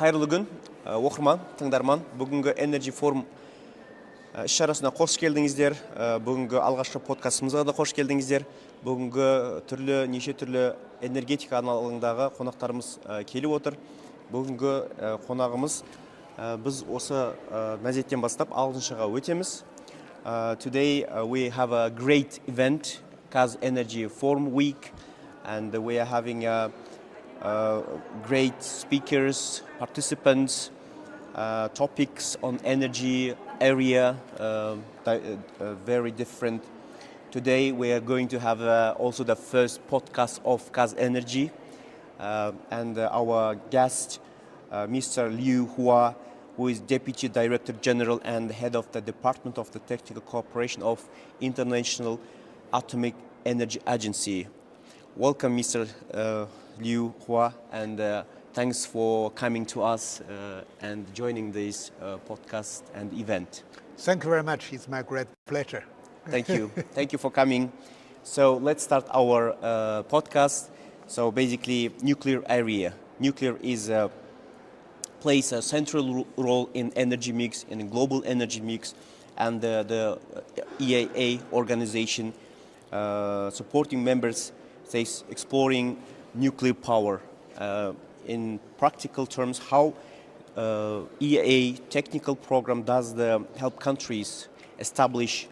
Қайырлы күн, оқырман, тыңдарман. Бүгінгі Energy Forum іс-шарасына қош келдіңіздер. Бүгінгі алғашқы подкастымызға да қош келдіңіздер. Бүгінгі неше түрлі энергетика арналығындағы қонақтарымыз келіп отыр. Бүгінгі қонағымыз біз осы мезеттен бастап 6-шыға өтеміз. Today we have a great event, Kaz Energy Forum Week, and we are having great speakers, participants, topics on energy area, very different. Today we are going to have also the first podcast of Kaz Energy, and our guest, Mr. Liu Hua, who is Deputy Director General and Head of the Department of the Technical Cooperation of International Atomic Energy Agency. Welcome, Mr. Liu Hua, and thanks for coming to us and joining this podcast and event. Thank you very much. It's my great pleasure. Thank you. Thank you for coming. So let's start our podcast. So basically, nuclear area. Nuclear plays a central role in energy mix, in global energy mix, and the EAA organization supporting members states exploring nuclear power. In practical terms, how EAA technical program does help countries establish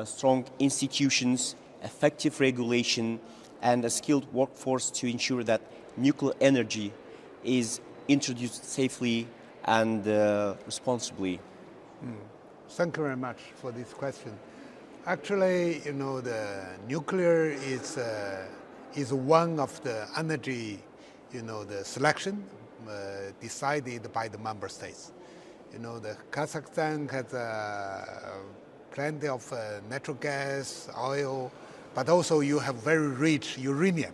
strong institutions, effective regulation, and a skilled workforce to ensure that nuclear energy is introduced safely and responsibly. Thank you very much for this question. Actually, the nuclear is one of the energy, the selection decided by the member states. The Kazakhstan has plenty of natural gas, oil, but also you have very rich uranium.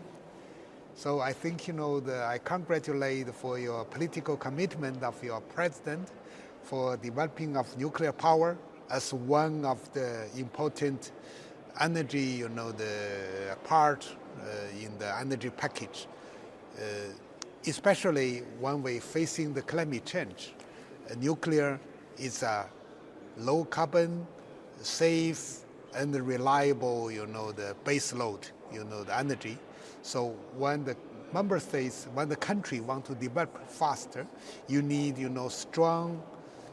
So I think, I congratulate for your political commitment of your president for developing of nuclear power as one of the important energy, the part in the energy package, especially when we're facing the climate change. Nuclear is a low carbon, safe and reliable, the base load, the energy. So when the member states, when the country want to develop faster, you need, strong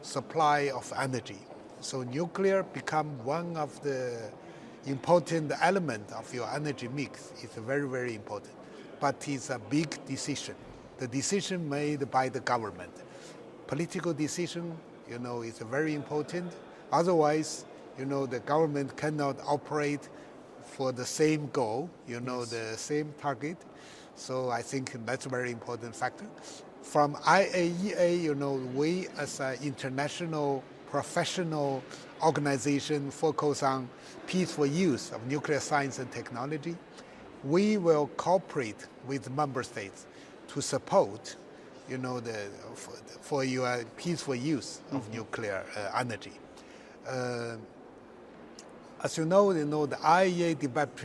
supply of energy. So nuclear become one of the important element of your energy mix. It's very, very important. But it's a big decision. The decision made by the government. Political decision, is very important. Otherwise, the government cannot operate for the same goal, the same target. So I think that's a very important factor. From IAEA, we as an international professional organization focus on peaceful use of nuclear science and technology. We will cooperate with member states to support, for your peaceful use of nuclear energy. As you know, the IAEA developed,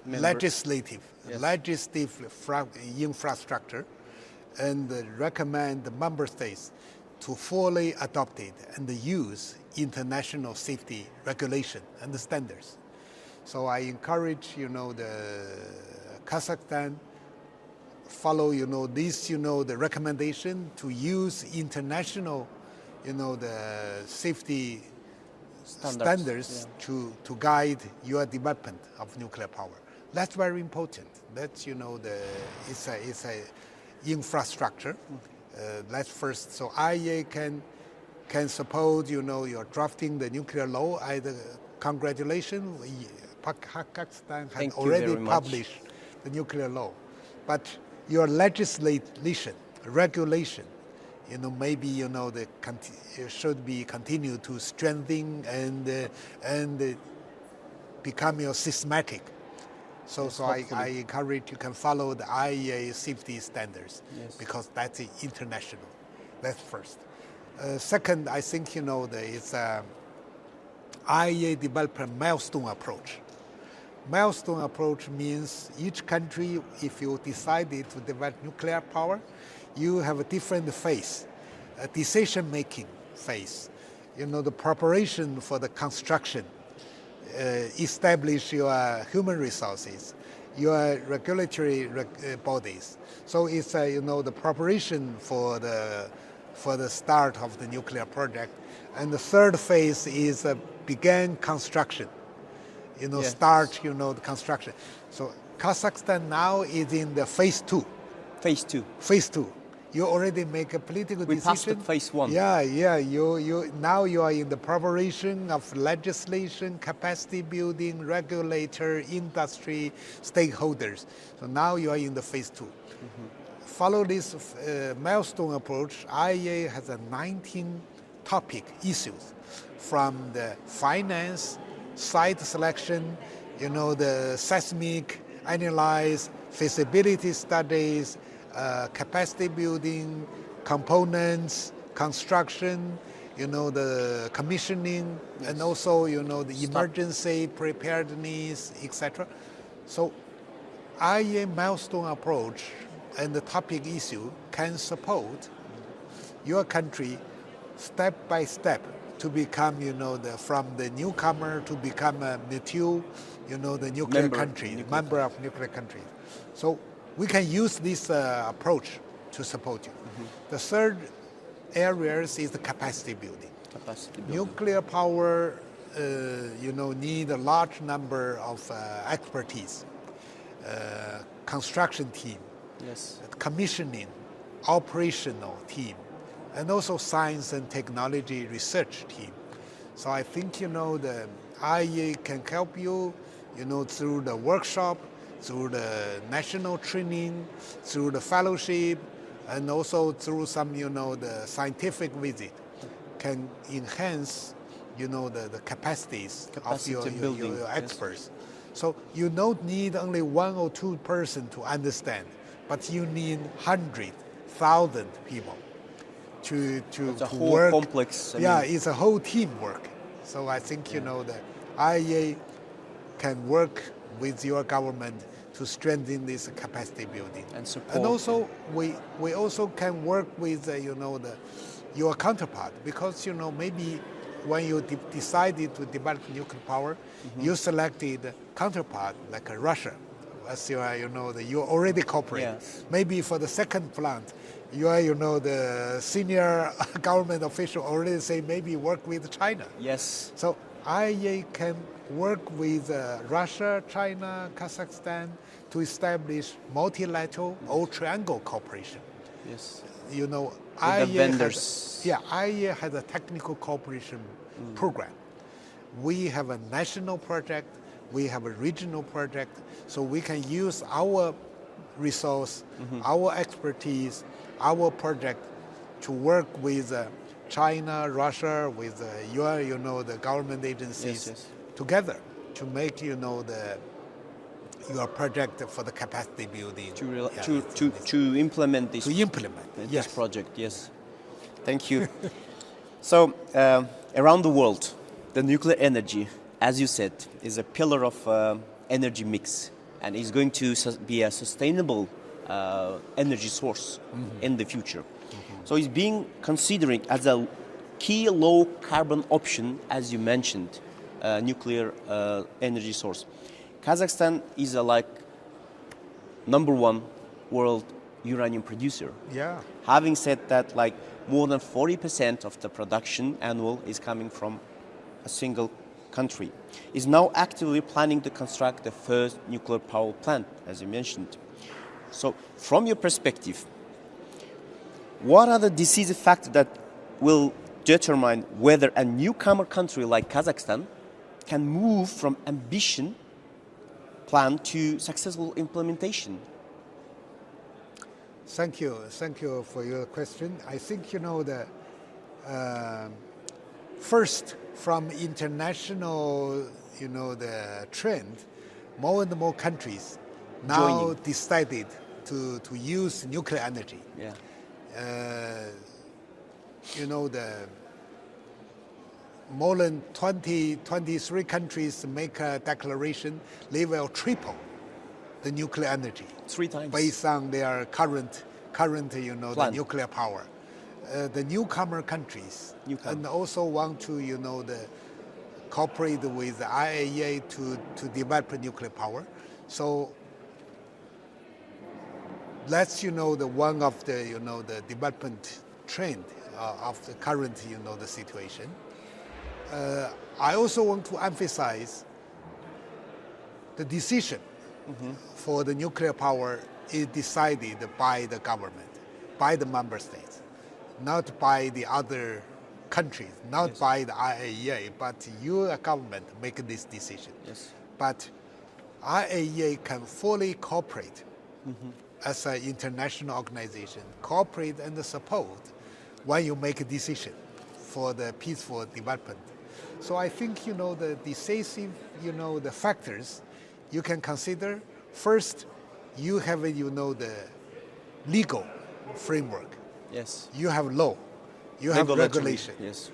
the legislative infrastructure and recommend the member states to fully adopt it and use international safety regulation and the standards. So I encourage, the Kazakhstan follow, this, the recommendation to use international, the safety standards to guide your development of nuclear power. That's very important. That's, it's a infrastructure. That's first. So IAEA can support, you're drafting the nuclear law. Congratulations, Kazakhstan has already published the nuclear law. But your legislation, regulation, maybe, should be continued to strengthen and become systematic. So I encourage you can follow the IAEA safety standards because that's international. That's first. Second, I think, it's IAEA developed a milestone approach. milestone approach means each country, if you decided to develop nuclear power, you have a different phase, a decision-making phase. The preparation for the construction, establish your human resources, your regulatory bodies. So it's the preparation for the start of the nuclear project. And the third phase is begin construction. Start the construction. So Kazakhstan now is in the phase 2. Phase 2. Phase 2. You already make a political decision. We passed the phase 1. Yeah. Now you are in the preparation of legislation, capacity building, regulator, industry, stakeholders. So now you are in the phase 2. Follow this milestone approach. IEA has 19 topic issues, from the finance, site selection, the seismic analyze, feasibility studies, capacity building, components, construction, the commissioning, and also, the emergency preparedness, etc. So IEA milestone approach and the topic issue can support your country step by step to become, from the newcomer to become a mature, the nuclear country, member of nuclear country. So we can use this approach to support you. The third areas is the capacity building. Nuclear power, need a large number of expertise, construction team, commissioning, operational team, and also science and technology research team. So I think, the IEA can help you, through the workshop, through the national training, through the fellowship, and also through some, the scientific visit, can enhance, the capacities of your experts. So you don't need only 1 or 2 person to understand, but you need 100,000 people to it's a whole work. Complex. It's a whole teamwork. So I think, the IEA can work with your government to strengthen this capacity building. And support. And also, we also can work with, your counterpart, because, maybe when you decided to develop nuclear power, you selected counterpart like Russia, as you are, you already cooperate. Yes. Maybe for the second plant, you are, the senior government official already say maybe work with China. Yes. So IEA can work with Russia, China, Kazakhstan to establish multilateral or triangle cooperation. Yes. IEA the vendors. IEA has a technical cooperation program. We have a national project, we have a regional project, so we can use our resource, our expertise, our project to work with China, Russia, with the government agencies together to make, your project for the capacity building. To implement this. This project, yes. Thank you. So, around the world, the nuclear energy, as you said, is a pillar of energy mix and is going to be a sustainable energy source in the future. So it's being considered as a key low carbon option, as you mentioned, nuclear energy source. Kazakhstan is a number 1 world uranium producer. Yeah. Having said that, more than 40% of the production annual is coming from a single country. Is now actively planning to construct the first nuclear power plant, as you mentioned. So, from your perspective, what are the decisive factors that will determine whether a newcomer country like Kazakhstan can move from ambition plan to successful implementation? Thank you for your question. I think, first, from international, the trend, more and more countries now decided to use nuclear energy. more than 23 countries make a declaration, they will triple the nuclear energy. 3 times. Based on their current the Plan. nuclear power. The newcomer countries and also want to, cooperate with the IAEA to develop nuclear power. So that's, the one of the, the development trend of the current, the situation. I also want to emphasize the decision for the nuclear power is decided by the government, by the member states, not by the other countries, not by the IAEA, but your government make this decision. Yes. But IAEA can fully cooperate as an international organization, cooperate and support when you make a decision for the peaceful development. So I think, the decisive, the factors you can consider. First, you have, the legal framework. Yes. You have law. You have Regulatory, regulation. Yes.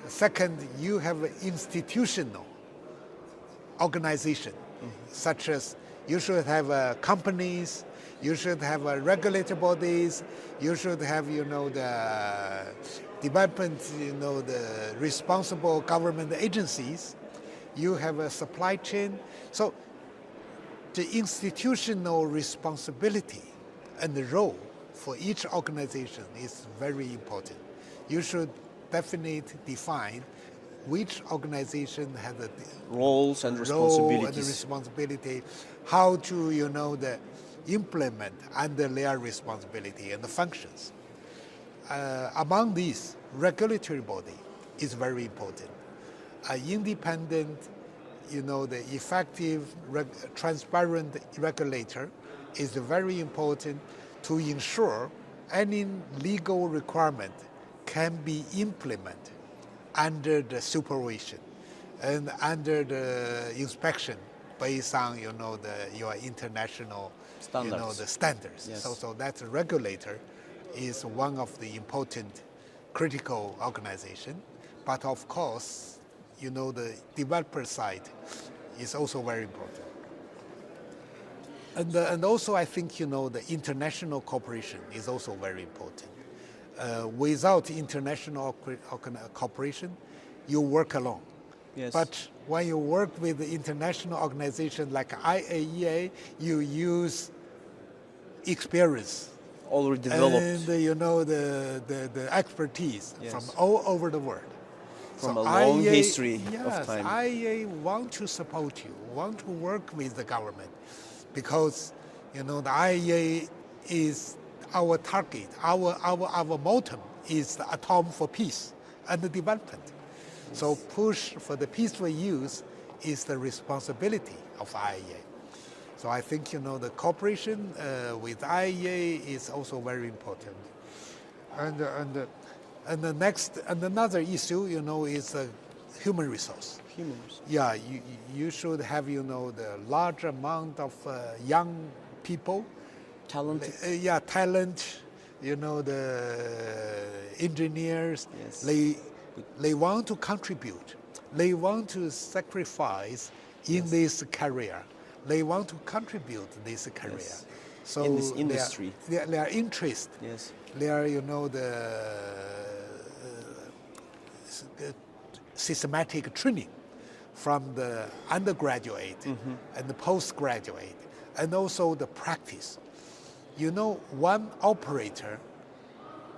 Second, you have institutional organization, such as you should have companies, you should have regulatory bodies, you should have, the development, the responsible government agencies, you have a supply chain. So the institutional responsibility and the role for each organization is very important. You should definitely define which organization has a Roles and role and responsibilities. responsibility, how to, implement under their responsibility and the functions. Among these, regulatory body is very important. An independent, the effective, transparent regulator is very important to ensure any legal requirement can be implemented under the supervision and under the inspection based on, your international Standards. the standards. Yes. So that regulator is one of the important critical organization. But of course, the developer side is also very important. And also I think, the international cooperation is also very important. Without international cooperation, you work alone. Yes. But when you work with the international organization like IAEA, you use experience Already developed. and the expertise Yes. from all over the world. From So a long IAEA history yes, of time. IAEA want to support you, want to work with the government, because the IAEA is our target, our motto is the atom for peace and the development. So push for the peaceful use is the responsibility of IAEA. So I think the cooperation with IAEA is also very important. And the next and another issue is human resource. Humans. Yeah, you should have the large amount of young people. Talented. Talent. The engineers. Yes. They want to contribute. They want to sacrifice in this career. They want to contribute this career. Yes. So In this industry. They are interested. Yes. They are, the systematic training from the undergraduate and the postgraduate, and also the practice. One operator,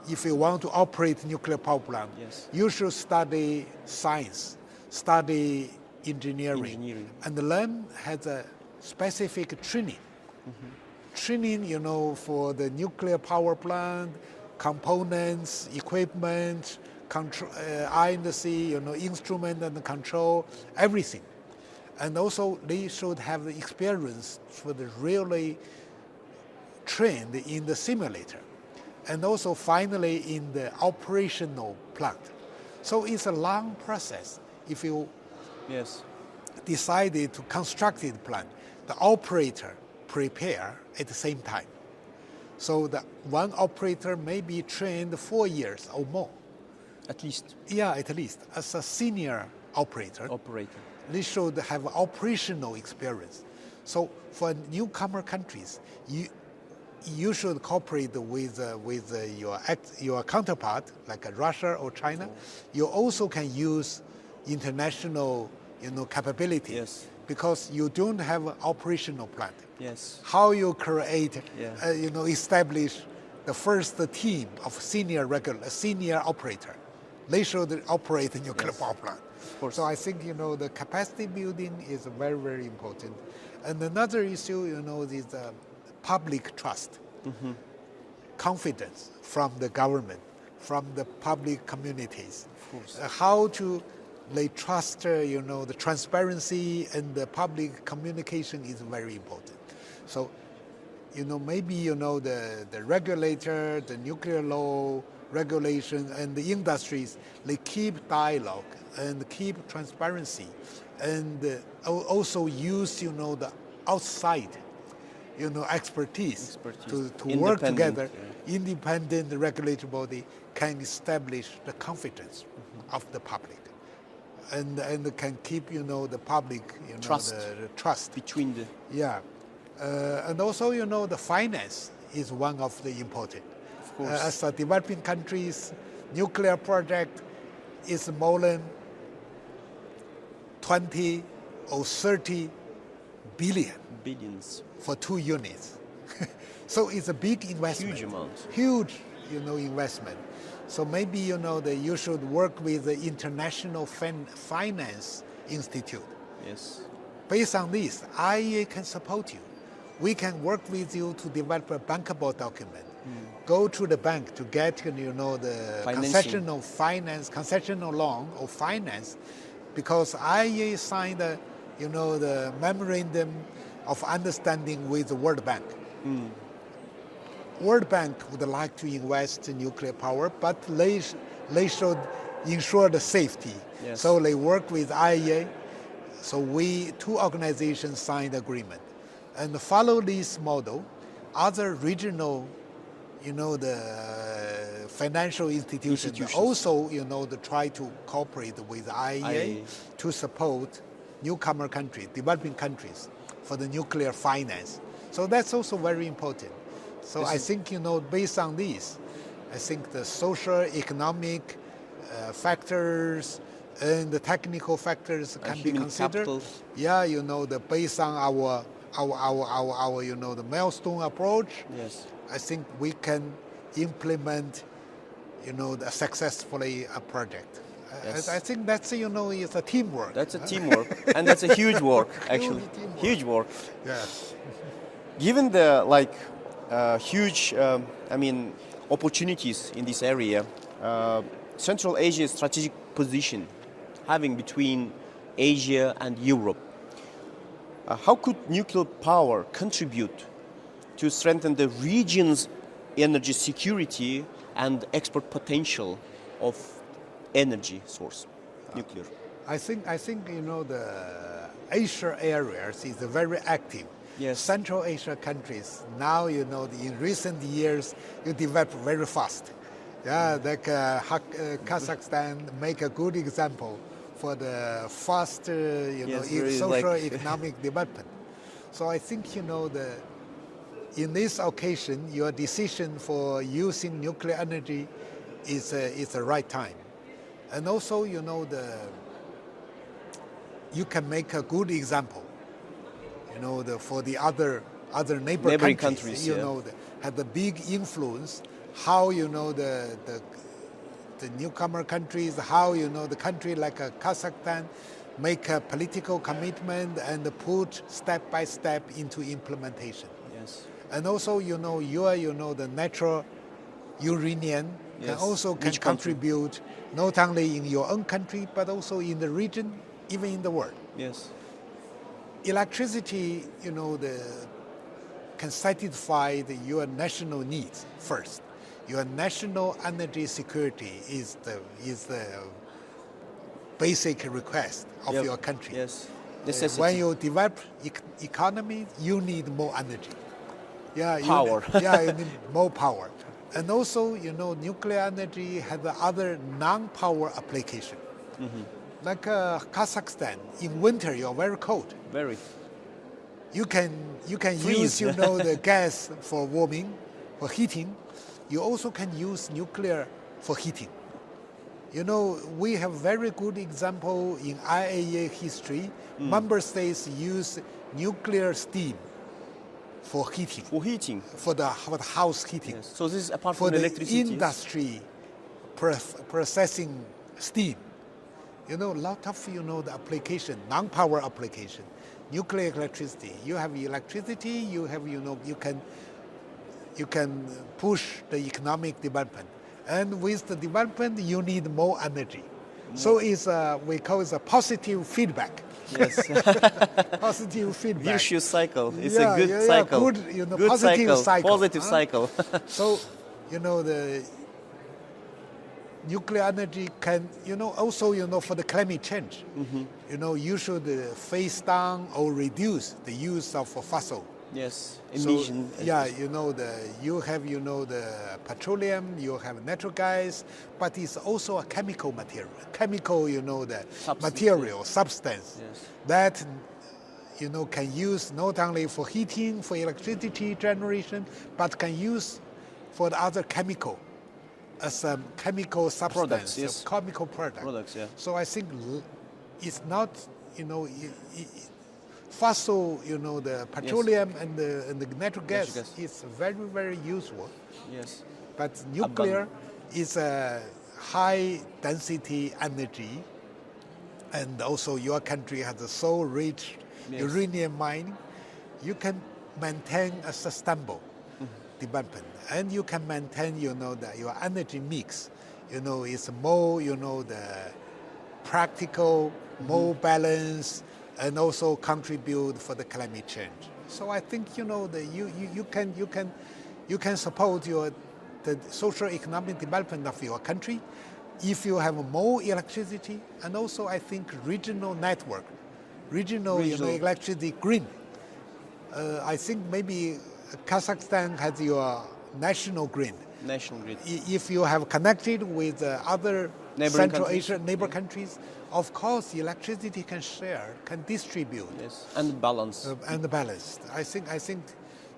if you want to operate nuclear power plant, Yes. you should study science, study engineering. And then has a specific training. Training, for the nuclear power plant, components, equipment, control, I&C, instrument and control, everything. And also they should have the experience for the really trained in the simulator. And also finally in the operational plant. So it's a long process. If you Yes. decided to construct the plant, the operator prepare at the same time. So the one operator may be trained 4 years or more. At least. Yeah, at least. As a senior operator, they should have operational experience. So for newcomer countries, you should cooperate with your counterpart, like Russia or China. You also can use international, capability. Yes. Because you don't have an operational plan. Yes. How you create, establish the first team of senior operator. They should operate a nuclear power plant. Of course. So I think, the capacity building is very, very important. And another issue, is public trust, confidence from the government, from the public communities. Of course. How they trust, the transparency and the public communication is very important. So, maybe, the regulator, the nuclear law, regulation, and the industries, they keep dialogue and keep transparency, and also use, the outside, expertise to work together. Independent regulatory body can establish the confidence of the public. And can keep, the public, trust. The trust. Between the... Yeah. And also, the finance is one of the important. Of course. As a developing countries, nuclear project is more than 20 or 30 billions for 2 units. So it's a big investment. Huge amount. Huge, investment. So maybe, you should work with the International Finance Institute. Yes. Based on this, IEA can support you. We can work with you to develop a bankable document. Go to the bank to get, the concessional loan or finance, because IEA signed, the memorandum of understanding with the World Bank. World Bank would like to invest in nuclear power, but they should ensure the safety. Yes. So they work with IEA. So two organizations signed agreement. And follow this model, other regional, the financial institutions also, to try to cooperate with IEA to support newcomer countries, developing countries for the nuclear finance. So that's also very important. So I think, based on this, I think the social, economic factors and the technical factors can be considered. Capital. Yeah, based on our the milestone approach. Yes. I think we can implement, successfully a project. Yes. I think that's, it's a teamwork. That's a teamwork, and that's a huge work, actually. Huge work. Yes. Given the huge, opportunities in this area, Central Asia's strategic position, having between Asia and Europe, how could nuclear power contribute to strengthen the region's energy security and export potential of energy source, nuclear? I think the Asia areas is very active. Yes. Central Asia countries now, in recent years, you develop very fast. Yeah, like Kazakhstan make a good example for the fast, social economic development. So I think, in this occasion, your decision for using nuclear energy is the right time. And also, you can make a good example, for the other neighboring countries, have the big influence. How the newcomer countries, how the country like Kazakhstan make a political commitment and put step by step into implementation. Yes. And also the natural uranium can contribute not only in your own country but also in the region, even in the world. Yes. Electricity, can satisfy your national needs first. Your national energy security is the basic request of your country. Yes. When you develop economy, you need more energy. Power. You need more power. And also, nuclear energy has other non-power application. Like Kazakhstan, in winter you're very cold. Very. You can use, the gas for warming, for heating. You also can use nuclear for heating. We have very good example in IAEA history. Member states use nuclear steam for heating. For heating. For the house heating. Yes. So this is apart For from the electricity. industry processing steam. A lot of, the application, non-power application. Nuclear electricity. You have electricity, you have, you can push the economic development. And with the development, you need more energy. So it's we call it a positive feedback. Yes. Positive feedback. Vicious cycle. It's a good cycle. Good, good positive cycle. Positive cycle. So, the nuclear energy can, also, for the climate change, you should phase down or reduce the use of fossil. Yes, So, emission. you have, the petroleum, you have natural gas, but it's also a chemical material. Chemical, the material, substance Yes. that, can use not only for heating, for electricity generation, but can use for the other chemical, as a chemical substance, Products, yes. chemical product. Products, yeah. So I think it's not, fossil, the petroleum and the natural gas is very, very useful. Yes. But nuclear is a high density energy, and also your country has a so rich uranium mining. You can maintain a sustainable development, and you can maintain, that your energy mix, is more, the practical, more balanced, and also contribute for the climate change. So I think you can support the social economic development of your country if you have more electricity, and also I think regional network, regional. Electricity grid. I think maybe Kazakhstan has your national grid. National grid. If you have connected with other Neighboring Central countries. Asia neighbor countries, of course, electricity can share, can distribute, Yes. And balance. and balanced. I think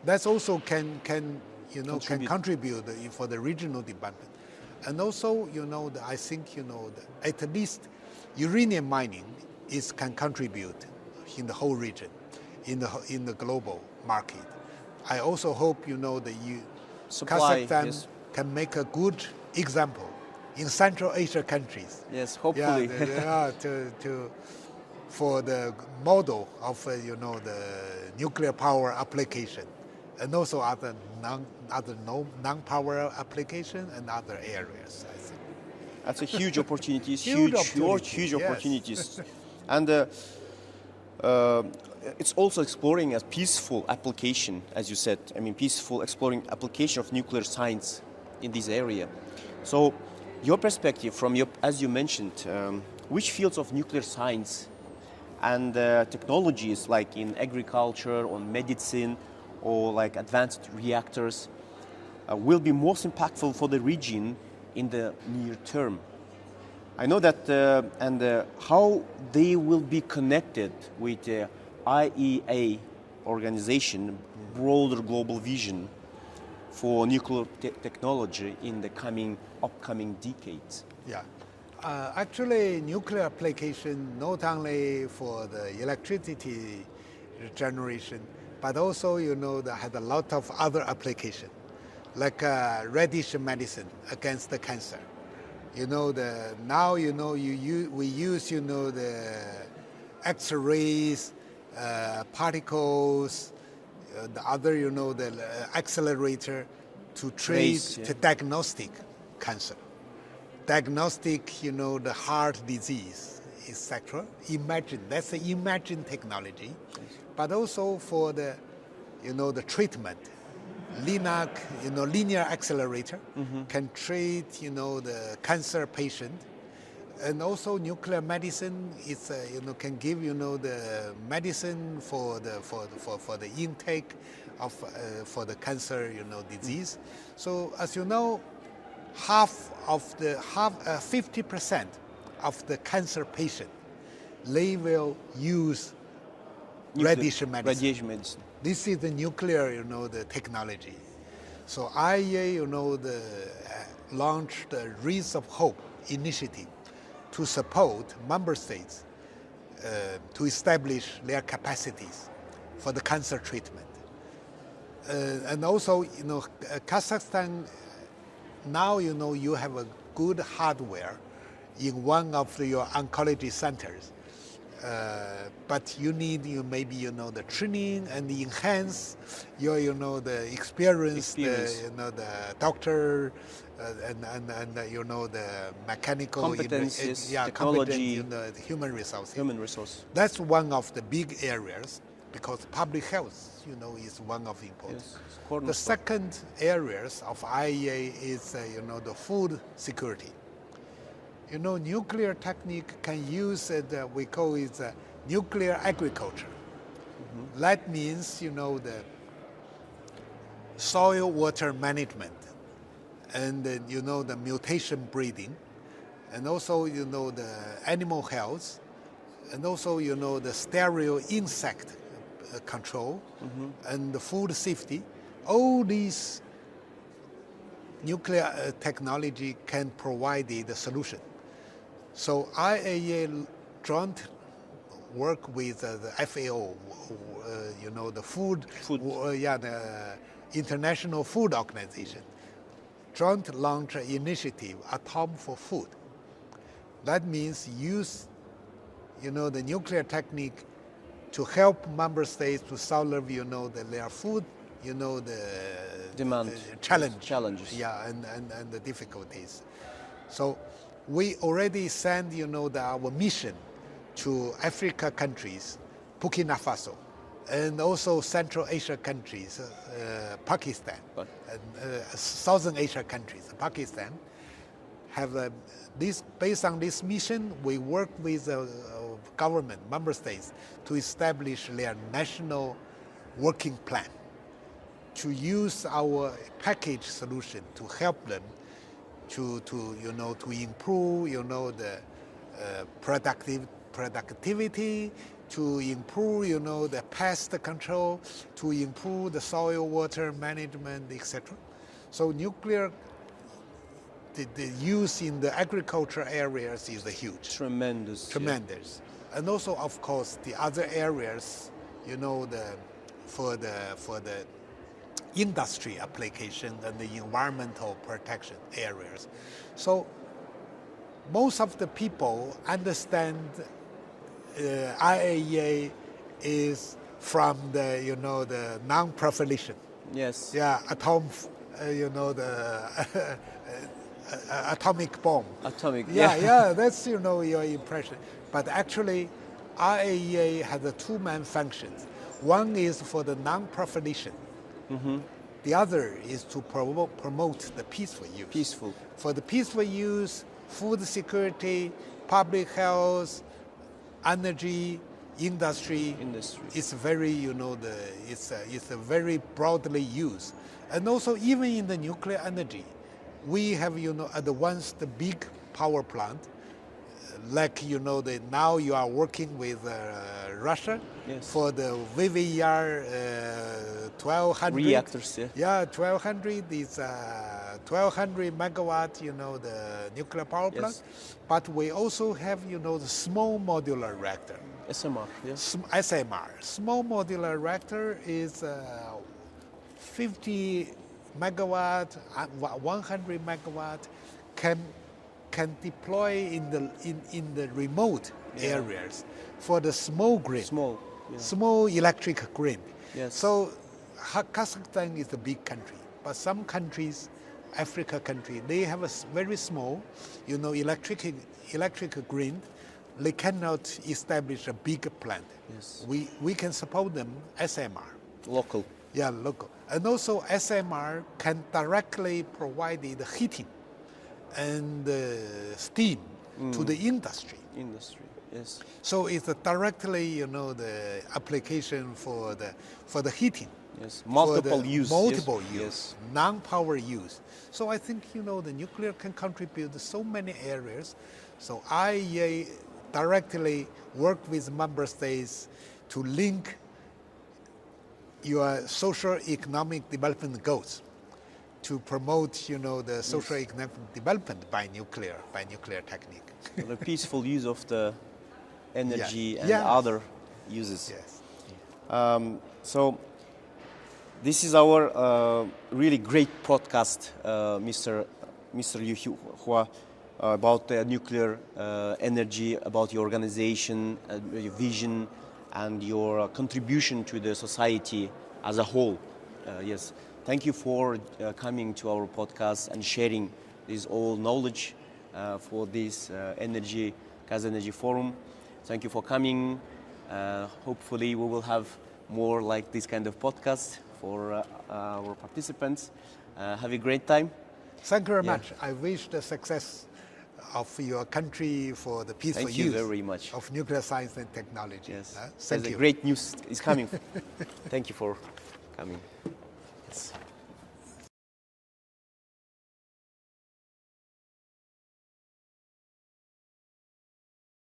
that also can contribute for the regional development, and also I think at least uranium mining can contribute in the whole region, in the global market. I also hope that Supply, Kazakhstan yes. can make a good example in Central Asia countries. Yes, hopefully. For the model of the nuclear power application, and also other non-power application and other areas. I think That's a huge opportunity. Huge Huge yes. opportunities. And it's also exploring a peaceful application, as you said. I mean, peaceful exploring application of nuclear science in this area. So, your perspective from as you mentioned, which fields of nuclear science and technologies like in agriculture or medicine or like advanced reactors will be most impactful for the region in the near term? I know that and how they will be connected with the IEA organization, broader global vision for nuclear technology in the upcoming decades. Yeah. Actually, nuclear application not only for the electricity generation, but also, that had a lot of other application, like radiation medicine against the cancer. We use, the X-rays, particles, the other, the accelerator to treat, to diagnostic cancer. Diagnostic, the heart disease, etc. That's the imagine technology. But also for the, the treatment. LINAC, linear accelerator can treat, the cancer patient. And also nuclear medicine is, can give, the medicine for the intake of, for the cancer, disease. So as you know, 50% of the cancer patient, they will use radiation medicine. This is the nuclear, the technology. So IAEA, launched the Rays of Hope initiative to support member states to establish their capacities for the cancer treatment. And also, Kazakhstan, now, you have a good hardware in one of your oncology centers. But you need maybe the training and enhance your the experience. The doctor and the mechanical competencies, technology, human resources. Human resource. That's one of the big areas because public health is one of the important. Yes, the second areas of IAEA is the food security. Nuclear technique can use we call it nuclear agriculture. Mm-hmm. That means, the soil water management and, the mutation breeding, and also, the animal health, and also, the sterile insect control, mm-hmm. and the food safety. All these nuclear technology can provide the solution. So IAEA joint work with the FAO, the the International Food Organization, joint launch initiative, Atom for Food. That means use, the nuclear technique to help member states to solve, their food, the demand challenges. Yeah, and the difficulties. So we already send, our mission to Africa countries, Burkina Faso, and also Central Asia countries, Pakistan, and Southern Asia countries, Pakistan, have this. Based on this mission, we work with government, member states, to establish their national working plan, to use our package solution to help them to improve, the productivity, to improve, the pest control, to improve the soil water management, etc. So nuclear, the use in the agriculture areas is huge. Tremendous. Yeah. And also, of course, the other areas, for the industry application and the environmental protection areas. So most of the people understand IAEA is from the, the non-proliferation. Yes. Yeah, the atomic bomb. Atomic, yeah, that's, your impression. But actually, IAEA has two main functions. One is for the non-proliferation. Mm-hmm. The other is to promote the peaceful use. For the peaceful use, food security, public health, energy, industry. It's very, it's a very broadly used. And also, even in the nuclear energy, we have, advanced the big power plant. Like, now you are working with Russia. Yes. For the VVER 1200. Reactors, yeah. Yeah, 1200 is 1200 megawatt, the nuclear power plant. Yes. But we also have, the small modular reactor. SMR, yes. SMR. Small modular reactor is 50 megawatt, 100 megawatt, can deploy in the remote areas for the small grid, small electric grid. Yes. So Kazakhstan is a big country, but some countries, Africa country, they have a very small, electric grid. They cannot establish a big plant. Yes. We can support them SMR. Local. Yeah, local. And also SMR can directly provide the heating and steam to the industry. Industry, yes. So it's directly, the application for the heating. Yes, for multiple the use. multiple Yes. use, Yes. non-power use. So I think the nuclear can contribute to so many areas. So IEA directly work with member states to link your social economic development goals to promote the social economic development by nuclear technique. The peaceful use of the energy and Yes. other uses. Yes. So this is our really great podcast, Mr. Liu Hua, about nuclear energy, about your organization, your vision, and your contribution to the society as a whole. Yes, thank you for coming to our podcast and sharing this all knowledge for this KAZ Energy Forum. Thank you for coming. Hopefully we will have more like this kind of podcast for our participants. Have a great time. Thank you very much. I wish the success of your country for the peaceful Thank you use very much. of nuclear science and technology. Yes, Thank there's you. a great news is coming. Thank you for coming. Yes.